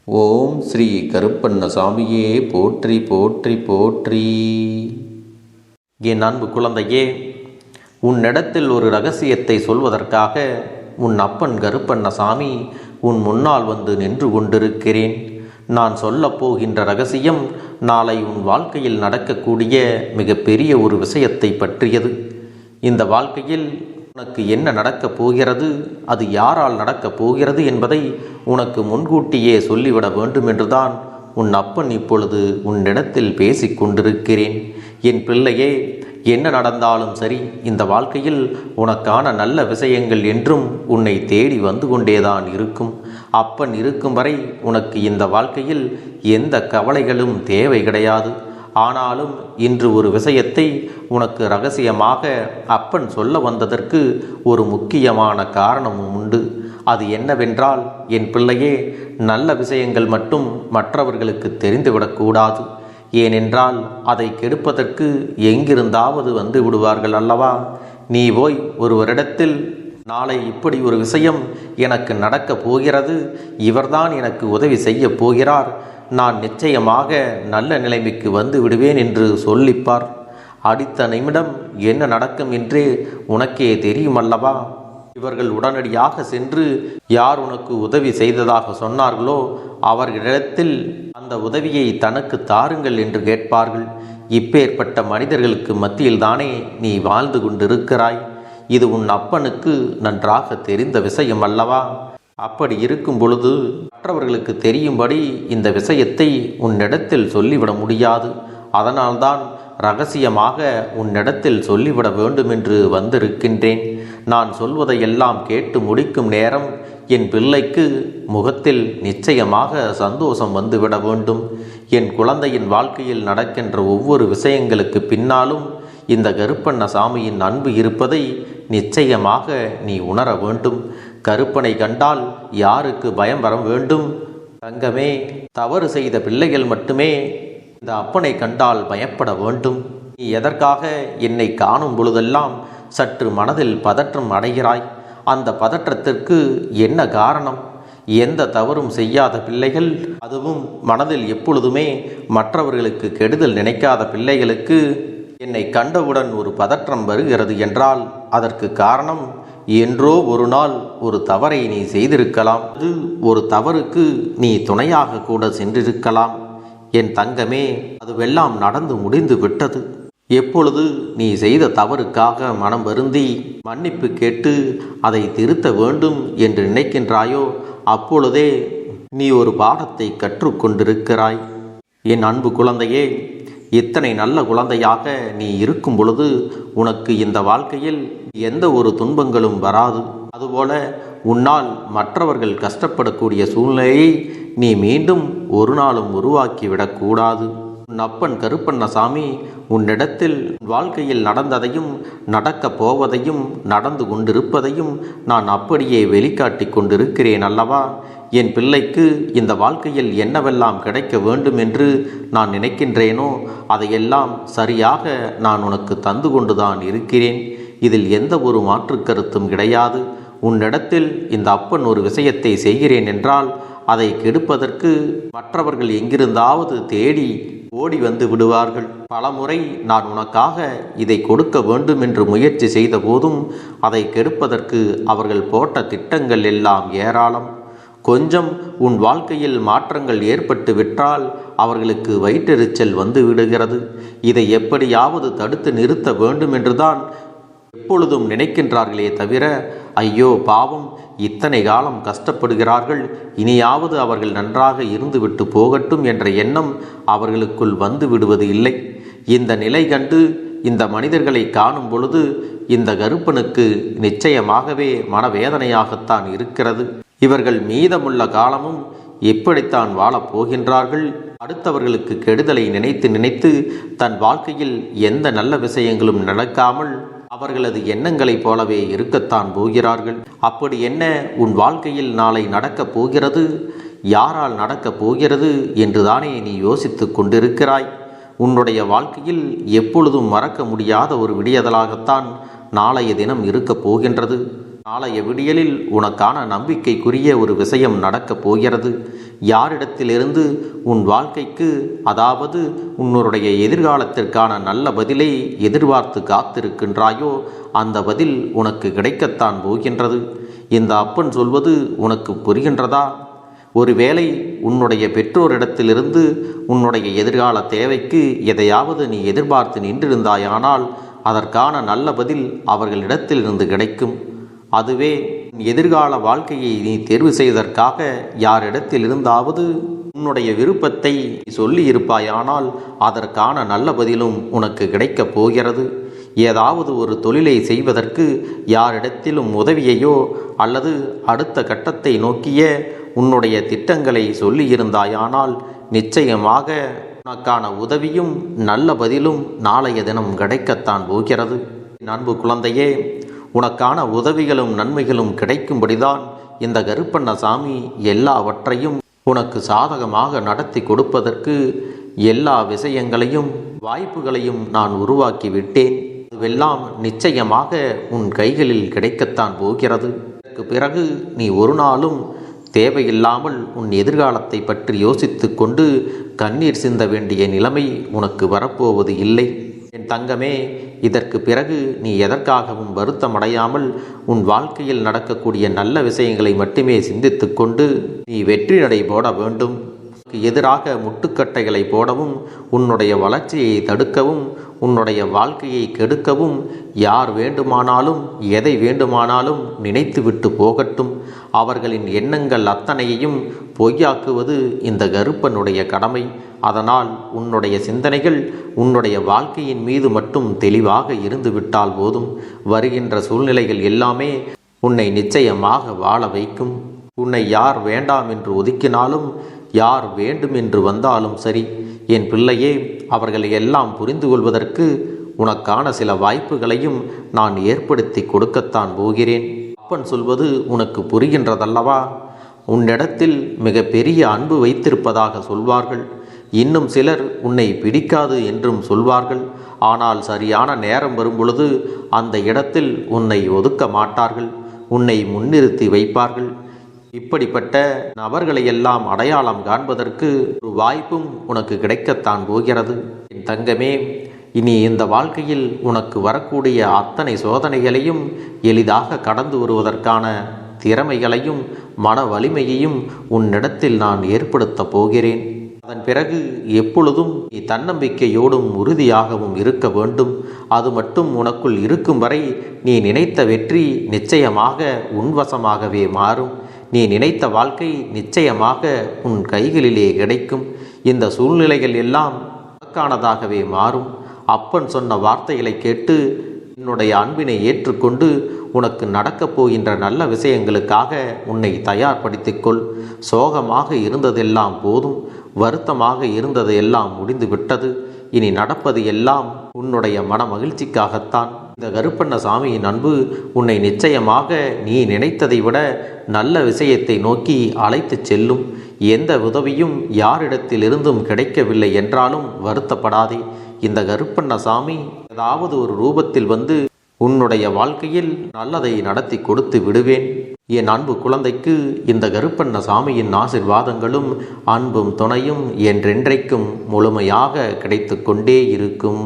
ஓம் ஸ்ரீ கருப்பண்ணசாமியே போற்றி போற்றி போற்றி. என் அன்பு குழந்தையே, உன்னிடத்தில் ஒரு ரகசியத்தை சொல்வதற்காக உன் அப்பன் கருப்பண்ணசாமி உன் முன்னால் வந்து நின்று கொண்டிருக்கிறேன். நான் சொல்லப் போகின்ற ரகசியம் நாளை உன் வாழ்க்கையில் நடக்கக்கூடிய மிகப்பெரிய ஒரு விஷயத்தை பற்றியது. இந்த வாழ்க்கையில் உனக்கு என்ன நடக்கப் போகிறது, அது யாரால் நடக்கப் போகிறது என்பதை உனக்கு முன்கூட்டியே சொல்லிவிட வேண்டும் என்றுதான் உன் அப்பன் இப்பொழுது உன்னிடத்தில் பேசிக் கொண்டிருக்கிறேன். என் பிள்ளையே, என்ன நடந்தாலும் சரி, இந்த வாழ்க்கையில் உனக்கான நல்ல விஷயங்கள் என்றும் உன்னை தேடி வந்து கொண்டேதான் இருக்கும். அப்பன் இருக்கும் வரை உனக்கு இந்த வாழ்க்கையில் எந்த கவலைகளும் தேவை கிடையாது. ஆனாலும் இன்று ஒரு விஷயத்தை உனக்கு ரகசியமாக அப்பன் சொல்ல வந்ததற்கு ஒரு முக்கியமான காரணமும் உண்டு. அது என்னவென்றால், என் பிள்ளையே, நல்ல விஷயங்கள் மட்டும் மற்றவர்களுக்கு தெரிந்துவிடக்கூடாது. ஏனென்றால் அதை கெடுப்பதற்கு எங்கிருந்தாவது வந்து விடுவார்கள் அல்லவா. நீ போய் ஒருவரிடத்தில் நாளை இப்படி ஒரு விஷயம் எனக்கு நடக்கப் போகிறது, இவர்தான் எனக்கு உதவி செய்ய போகிறார், நான் நிச்சயமாக நல்ல நிலைமைக்கு வந்து விடுவேன் என்று சொல்லிப்பார். அடுத்த நிமிடம் என்ன நடக்கும் என்றே உனக்கே தெரியுமல்லவா. இவர்கள் உடனடியாக சென்று யார் உனக்கு உதவி செய்ததாக சொன்னார்களோ அவர்களிடத்தில் அந்த உதவியை தனக்கு தாருங்கள் என்று கேட்பார்கள். இப்பேற்பட்ட மனிதர்களுக்கு மத்தியில் தானே நீ வாழ்ந்து கொண்டிருக்கிறாய். இது உன் அப்பனுக்கு நன்றாக தெரிந்த விஷயம் அல்லவா. அப்படி இருக்கும் பொழுது மற்றவர்களுக்கு தெரியும்படி இந்த விஷயத்தை உன்னிடத்தில் சொல்லிவிட முடியாது. அதனால்தான் ரகசியமாக உன்னிடத்தில் சொல்லிவிட வேண்டும் என்று வந்திருக்கின்றேன். நான் சொல்வதையெல்லாம் கேட்டு முடிக்கும் நேரம் என் பிள்ளைக்கு முகத்தில் நிச்சயமாக சந்தோஷம் வந்துவிட வேண்டும். என் குழந்தையின் வாழ்க்கையில் நடக்கின்ற ஒவ்வொரு விஷயங்களுக்கு பின்னாலும் இந்த கருப்பண்ணசாமியின் அன்பு இருப்பதை நிச்சயமாக நீ உணர வேண்டும். கருப்பனை கண்டால் யாருக்கு பயம் வர வேண்டும்? தங்கமே, தவறு செய்த பிள்ளைகள் மட்டுமே இந்த அப்பனை கண்டால் பயப்பட வேண்டும். நீ எதற்காக என்னை காணும் பொழுதெல்லாம் சற்று மனதில் பதற்றம் அடைகிறாய்? அந்த பதற்றத்திற்கு என்ன காரணம்? எந்த தவறும் செய்யாத பிள்ளைகள், அதுவும் மனதில் எப்பொழுதுமே மற்றவர்களுக்கு கெடுதல் நினைக்காத பிள்ளைகளுக்கு என்னை கண்டவுடன் ஒரு பதற்றம் வருகிறது என்றால் அதற்கு காரணம், என்றோ ஒரு நாள் ஒரு தவறை நீ செய்திருக்கலாம். அது ஒரு தவறுக்கு நீ துணையாக கூட சென்றிருக்கலாம். என் தங்கமே, அதுவெல்லாம் நடந்து முடிந்து விட்டது. எப்பொழுது நீ செய்த தவறுக்காக மனம் வருந்தி மன்னிப்பு கேட்டு அதை திருத்த வேண்டும் என்று நினைக்கின்றாயோ அப்பொழுதே நீ ஒரு பாடத்தை கற்றுக்கொண்டிருக்கிறாய். என் அன்பு குழந்தையே, இத்தனை நல்ல குழந்தையாக நீ இருக்கும் பொழுது உனக்கு இந்த வாழ்க்கையில் எந்த ஒரு துன்பங்களும் வராது. அதுபோல உன்னால் மற்றவர்கள் கஷ்டப்படக்கூடிய சூழ்நிலையை நீ மீண்டும் ஒரு நாளும் உருவாக்கிவிடக்கூடாது. உன் அப்பன் கருப்பண்ணசாமி உன்னிடத்தில் வாழ்க்கையில் நடந்ததையும் நடக்கப் போவதையும் நடந்து கொண்டிருப்பதையும் நான் அப்படியே வெளிக்காட்டி கொண்டிருக்கிறேன் அல்லவா. என் பிள்ளைக்கு இந்த வாழ்க்கையில் என்னவெல்லாம் கிடைக்க வேண்டும் என்று நான் நினைக்கின்றேனோ அதையெல்லாம் சரியாக நான் உனக்கு தந்து கொண்டுதான் இருக்கிறேன். இதில் எந்த ஒரு மாற்று கருத்தும் கிடையாது. உன்னிடத்தில் இந்த அப்பன் ஒரு விஷயத்தை செய்கிறேன் என்றால் அதை கெடுப்பதற்கு மற்றவர்கள் எங்கிருந்தாவது தேடி ஓடி வந்து விடுவார்கள். பலமுறை நான் உனக்காக இதை கொடுக்க வேண்டும் என்று முயற்சி செய்த போதும் அதை கெடுப்பதற்கு அவர்கள் போட்ட திட்டங்கள் எல்லாம் ஏராளம். கொஞ்சம் உன் வாழ்க்கையில் மாற்றங்கள் ஏற்பட்டு விட்டால் அவர்களுக்கு வயிற்றெரிச்சல் வந்து விடுகிறது. இதை எப்படியாவது தடுத்து நிறுத்த வேண்டும் என்றுதான் எப்பொழுதும் நினைக்கின்றார்களே தவிர, ஐயோ பாவம், இத்தனை காலம் கஷ்டப்படுகிறார்கள், இனியாவது அவர்கள் நன்றாக இருந்துவிட்டு போகட்டும் என்ற எண்ணம் அவர்களுக்குள் வந்து விடுவது இல்லை. இந்த நிலை கண்டு இந்த மனிதர்களை காணும் பொழுது இந்த கருப்பனுக்கு நிச்சயமாகவே மனவேதனையாகத்தான் இருக்கிறது. இவர்கள் மீதமுள்ள காலமும் எப்படித்தான் வாழப் போகின்றார்கள்? அடுத்தவர்களுக்கு கெடுதலை நினைத்து நினைத்து தன் வாழ்க்கையில் எந்த நல்ல விஷயங்களும் நடக்காமல் அவர்களது எண்ணங்களைப் போலவே இருக்கத்தான் போகிறார்கள். அப்படி என்ன உன் வாழ்க்கையில் நாளை நடக்கப் போகிறது, யாரால் நடக்கப் போகிறது என்றுதானே நீ யோசித்து கொண்டிருக்கிறாய். உன்னுடைய வாழ்க்கையில் எப்பொழுதும் மறக்க முடியாத ஒரு விடியதலாகத்தான் நாளைய தினம் இருக்கப் போகின்றது. நாளைய விடியலில் உனக்கான நம்பிக்கைக்குரிய ஒரு விஷயம் நடக்கப் போகிறது. யாரிடத்திலிருந்து உன் வாழ்க்கைக்கு, அதாவது உன்னுடைய எதிர்காலத்திற்கான நல்ல பதிலை எதிர்பார்த்து காத்திருக்கின்றாயோ அந்த பதில் உனக்கு கிடைக்கத்தான் போகின்றது. இந்த அப்பன் சொல்வது உனக்கு புரிகின்றதா? ஒருவேளை உன்னுடைய பெற்றோரிடத்திலிருந்து உன்னுடைய எதிர்கால தேவைக்கு எதையாவது நீ எதிர்பார்த்து நின்றிருந்தாயானால் அதற்கான நல்ல பதில் அவர்களிடத்திலிருந்து கிடைக்கும். அதுவே எதிர்கால வாழ்க்கையை நீ தேர்வு செய்வதற்காக யாரிடத்தில் இருந்தாவது உன்னுடைய விருப்பத்தை சொல்லி இருப்பாயானால் அதற்கான நல்ல பதிலும் உனக்கு கிடைக்கப் போகிறது. ஏதாவது ஒரு தொழிலை செய்வதற்கு யாரிடத்திலும் உதவியையோ அல்லது அடுத்த கட்டத்தை நோக்கிய உன்னுடைய திட்டங்களை சொல்லியிருந்தாயானால் நிச்சயமாக உனக்கான உதவியும் நல்ல பதிலும் நாளைய தினம் கிடைக்கத்தான் போகிறது. அன்பு குழந்தையே, உனக்கான உதவிகளும் நன்மைகளும் கிடைக்கும்படிதான் இந்த கருப்பண்ணசாமி எல்லாவற்றையும் உனக்கு சாதகமாக நடத்தி கொடுப்பதற்கு எல்லா விஷயங்களையும் வாய்ப்புகளையும் நான் உருவாக்கி விட்டேன். அதுவெல்லாம் நிச்சயமாக உன் கைகளில் கிடைக்கத்தான் போகிறது. இதற்கு பிறகு நீ ஒரு நாளும் தேவையில்லாமல் உன் எதிர்காலத்தை பற்றி யோசித்து கொண்டு கண்ணீர் சிந்த வேண்டிய நிலைமை உனக்கு வரப்போவது இல்லை. என் தங்கமே, இதற்கு பிறகு நீ எதற்காகவும் வருத்தமடையாமல் உன் வாழ்க்கையில் நடக்கக்கூடிய நல்ல விஷயங்களை மட்டுமே சிந்தித்து கொண்டு நீ வெற்றி நடை போட வேண்டும். எதிராக முட்டுக்கட்டைகளை போடவும், உன்னுடைய வளர்ச்சியை தடுக்கவும், உன்னுடைய வாழ்க்கையை கெடுக்கவும் யார் வேண்டுமானாலும் எதை வேண்டுமானாலும் நினைத்துவிட்டு போகட்டும். அவர்களின் எண்ணங்கள் அத்தனையையும் பொய்யாக்குவது இந்த கருப்பனுடைய கடமை. அதனால் உன்னுடைய சிந்தனைகள் உன்னுடைய வாழ்க்கையின் மீது மட்டும் தெளிவாக இருந்து விட்டால் போதும். வருகின்ற சூழ்நிலைகள் எல்லாமே உன்னை நிச்சயமாக வாழ வைக்கும். உன்னை யார் வேண்டாம் என்று ஒதுக்கினாலும் யார் வேண்டும் என்று வந்தாலும் சரி, என் பிள்ளையே, அவர்களை எல்லாம் புரிந்து கொள்வதற்கு உனக்கான சில வாய்ப்புகளையும் நான் ஏற்படுத்தி கொடுக்கத்தான் போகிறேன். அப்பன் சொல்வது உனக்கு புரிகின்றதல்லவா? உன்னிடத்தில் மிக பெரிய அன்பு வைத்திருப்பதாக சொல்வார்கள். இன்னும் சிலர் உன்னை பிடிக்காது என்றும் சொல்வார்கள். ஆனால் சரியான நேரம் வரும்பொழுது அந்த இடத்தில் உன்னை ஒதுக்க மாட்டார்கள், உன்னை முன்னிறுத்தி வைப்பார்கள். இப்படிப்பட்ட நபர்களையெல்லாம் அடையாளம் காண்பதற்கு ஒரு வாய்ப்பும் உனக்கு கிடைக்கத்தான் போகிறது. என் தங்கமே, இனி இந்த வாழ்க்கையில் உனக்கு வரக்கூடிய அத்தனை சோதனைகளையும் எளிதாக கடந்து வருவதற்கான திறமைகளையும் மன வலிமையையும் உன்னிடத்தில் நான் ஏற்படுத்தப் போகிறேன். அதன் பிறகு எப்பொழுதும் நீ தன்னம்பிக்கையோடும் உறுதியாகவும் இருக்க வேண்டும். அது மட்டும் உனக்குள் இருக்கும் வரை நீ நினைத்த வெற்றி நிச்சயமாக உன்வசமாகவே மாறும். நீ நினைத்த வாழ்க்கை நிச்சயமாக உன் கைகளிலே கிடைக்கும். இந்த சூழ்நிலைகள் எல்லாம் உனக்கானதாகவே மாறும். அப்பன் சொன்ன வார்த்தைகளை கேட்டு என்னுடைய அன்பினை ஏற்றுக்கொண்டு உனக்கு நடக்கப் போகின்ற நல்ல விஷயங்களுக்காக உன்னை தயார்படுத்திக்கொள். சோகமாக இருந்ததெல்லாம் போதும், வருத்தமாக இருந்தது எல்லாம் முடிந்து விட்டது. இனி நடப்பது எல்லாம் உன்னுடைய மன மகிழ்ச்சிக்காகத்தான். இந்த கருப்பண்ணசாமியின் அன்பு உன்னை நிச்சயமாக நீ நினைத்ததை விட நல்ல விஷயத்தை நோக்கி அழைத்துச் செல்லும். எந்த உதவியும் யாரிடத்திலிருந்தும் கிடைக்கவில்லை என்றாலும் வருத்தப்படாதே. இந்த கருப்பண்ணசாமி ஏதாவது ஒரு ரூபத்தில் வந்து உன்னுடைய வாழ்க்கையில் நல்லதை நடத்தி கொடுத்து விடுவேன். என் அன்பு குழந்தைக்கு இந்த கருப்பண்ணசாமியின் ஆசீர்வாதங்களும் அன்பும் துணையும் என்றென்றைக்கும் முழுமையாக கிடைத்து கொண்டே இருக்கும்.